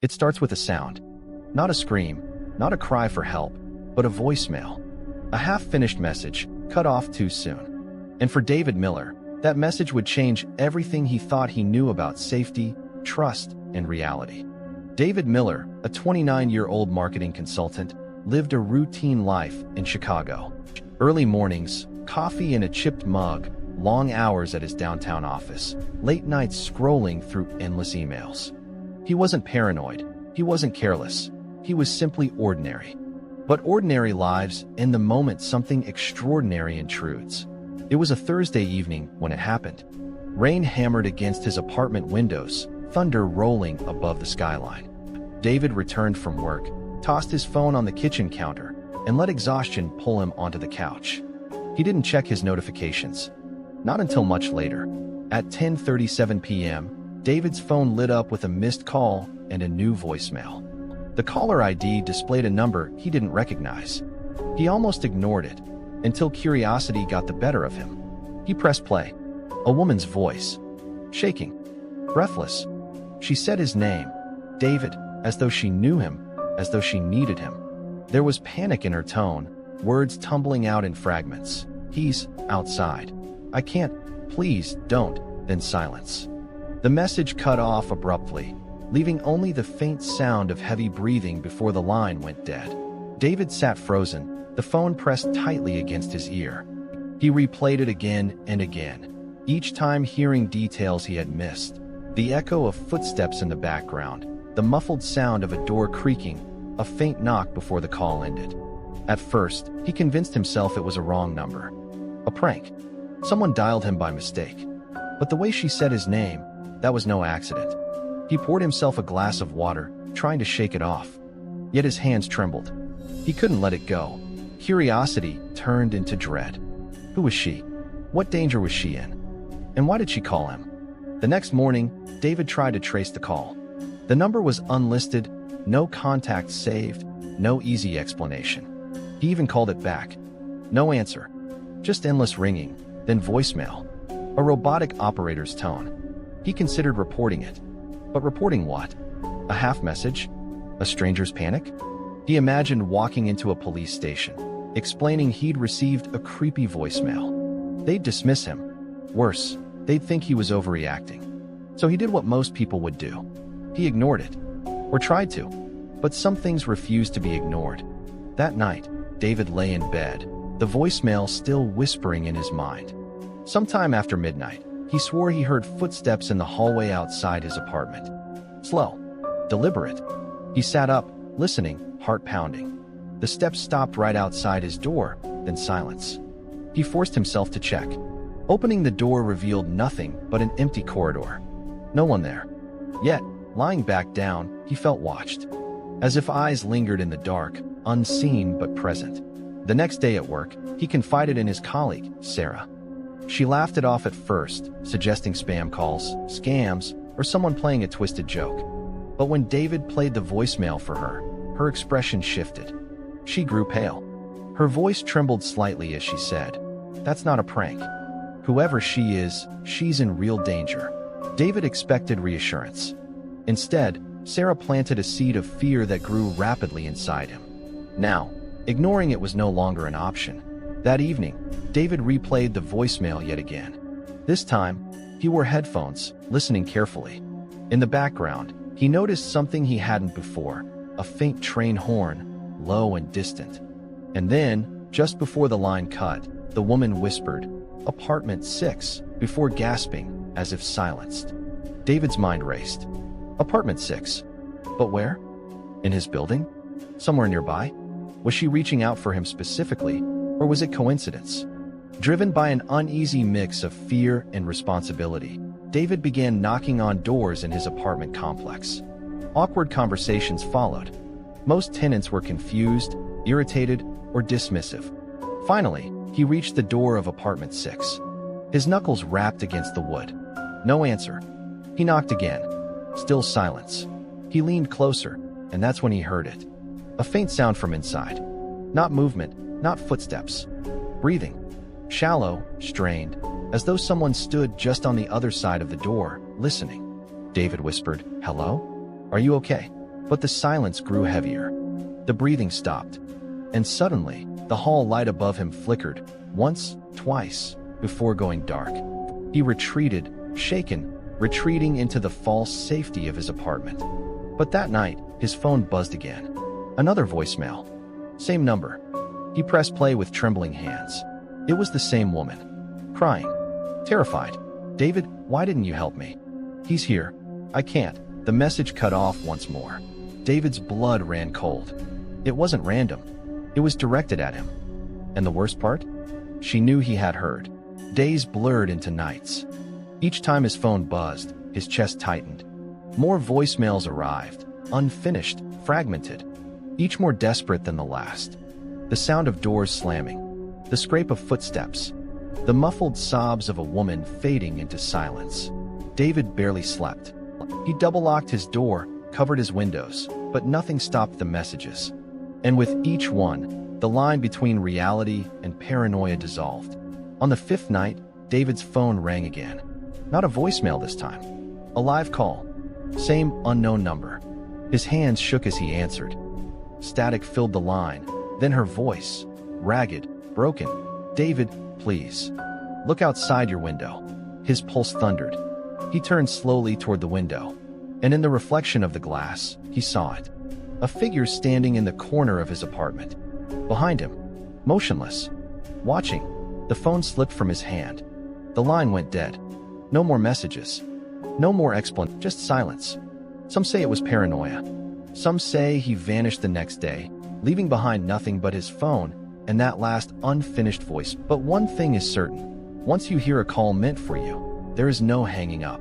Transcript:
It starts with a sound. Not a scream, not a cry for help, but a voicemail. A half-finished message, cut off too soon. And for David Miller, that message would change everything he thought he knew about safety, trust, and reality. David Miller, a 29-year-old marketing consultant, lived a routine life in Chicago. Early mornings, coffee in a chipped mug, long hours at his downtown office, late nights scrolling through endless emails. He wasn't paranoid, he wasn't careless, he was simply ordinary. But ordinary lives, in the moment something extraordinary intrudes. It was a Thursday evening when it happened. Rain hammered against his apartment windows, thunder rolling above the skyline. David returned from work, tossed his phone on the kitchen counter, and let exhaustion pull him onto the couch. He didn't check his notifications. Not until much later. At 10:37 p.m., David's phone lit up with a missed call and a new voicemail. The caller ID displayed a number he didn't recognize. He almost ignored it, until curiosity got the better of him. He pressed play. A woman's voice. Shaking. Breathless. She said his name, David, as though she knew him, as though she needed him. There was panic in her tone, words tumbling out in fragments. He's outside. I can't. Please, don't. Then silence. The message cut off abruptly, leaving only the faint sound of heavy breathing before the line went dead. David sat frozen, the phone pressed tightly against his ear. He replayed it again and again, each time hearing details he had missed. The echo of footsteps in the background, the muffled sound of a door creaking, a faint knock before the call ended. At first, he convinced himself it was a wrong number. A prank. Someone dialed him by mistake. But the way she said his name, that was no accident. He poured himself a glass of water, trying to shake it off. Yet his hands trembled. He couldn't let it go. Curiosity turned into dread. Who was she? What danger was she in? And why did she call him? The next morning, David tried to trace the call. The number was unlisted, no contact saved, no easy explanation. He even called it back. No answer. Just endless ringing, then voicemail. A robotic operator's tone. He considered reporting it. But reporting what? A half message? A stranger's panic? He imagined walking into a police station, explaining he'd received a creepy voicemail. They'd dismiss him. Worse, they'd think he was overreacting. So he did what most people would do. He ignored it. Or tried to. But some things refused to be ignored. That night, David lay in bed, the voicemail still whispering in his mind. Sometime after midnight, he swore he heard footsteps in the hallway outside his apartment. Slow. Deliberate. He sat up, listening, heart pounding. The steps stopped right outside his door, then silence. He forced himself to check. Opening the door revealed nothing but an empty corridor. No one there. Yet, lying back down, he felt watched. As if eyes lingered in the dark, unseen but present. The next day at work, he confided in his colleague, Sarah. She laughed it off at first, suggesting spam calls, scams, or someone playing a twisted joke. But when David played the voicemail for her, her expression shifted. She grew pale. Her voice trembled slightly as she said, "That's not a prank. Whoever she is, she's in real danger." David expected reassurance. Instead, Sarah planted a seed of fear that grew rapidly inside him. Now, ignoring it was no longer an option. That evening, David replayed the voicemail yet again. This time, he wore headphones, listening carefully. In the background, he noticed something he hadn't before, a faint train horn, low and distant. And then, just before the line cut, the woman whispered, "Apartment 6, before gasping, as if silenced. David's mind raced. Apartment 6. But where? In his building? Somewhere nearby? Was she reaching out for him specifically, or was it coincidence? Driven by an uneasy mix of fear and responsibility, David began knocking on doors in his apartment complex. Awkward conversations followed. Most tenants were confused, irritated, or dismissive. Finally, he reached the door of apartment 6. His knuckles rapped against the wood. No answer. He knocked again. Still silence. He leaned closer, and that's when he heard it. A faint sound from inside. Not movement, not footsteps. Breathing. Shallow, strained, as though someone stood just on the other side of the door, listening. David whispered, "Hello? Are you okay?" But the silence grew heavier. The breathing stopped. And suddenly, the hall light above him flickered, once, twice, before going dark. He retreated, shaken, retreating into the false safety of his apartment. But that night, his phone buzzed again. Another voicemail. Same number. He pressed play with trembling hands. It was the same woman. Crying. Terrified. "David, why didn't you help me?" "He's here. I can't." The message cut off once more. David's blood ran cold. It wasn't random. It was directed at him. And the worst part? She knew he had heard. Days blurred into nights. Each time his phone buzzed, his chest tightened. More voicemails arrived, unfinished, fragmented, each more desperate than the last. The sound of doors slamming, the scrape of footsteps, the muffled sobs of a woman fading into silence. David barely slept. He double-locked his door, covered his windows, but nothing stopped the messages. And with each one, the line between reality and paranoia dissolved. On the fifth night, David's phone rang again. Not a voicemail this time. A live call. Same unknown number. His hands shook as he answered. Static filled the line, then her voice, ragged, broken. "David, please. Look outside your window." His pulse thundered. He turned slowly toward the window, and in the reflection of the glass, he saw it. A figure standing in the corner of his apartment. Behind him, motionless, watching. The phone slipped from his hand. The line went dead. No more messages. No more explanation, just silence. Some say it was paranoia. Some say he vanished the next day, leaving behind nothing but his phone and that last unfinished voice. But one thing is certain. Once you hear a call meant for you, there is no hanging up.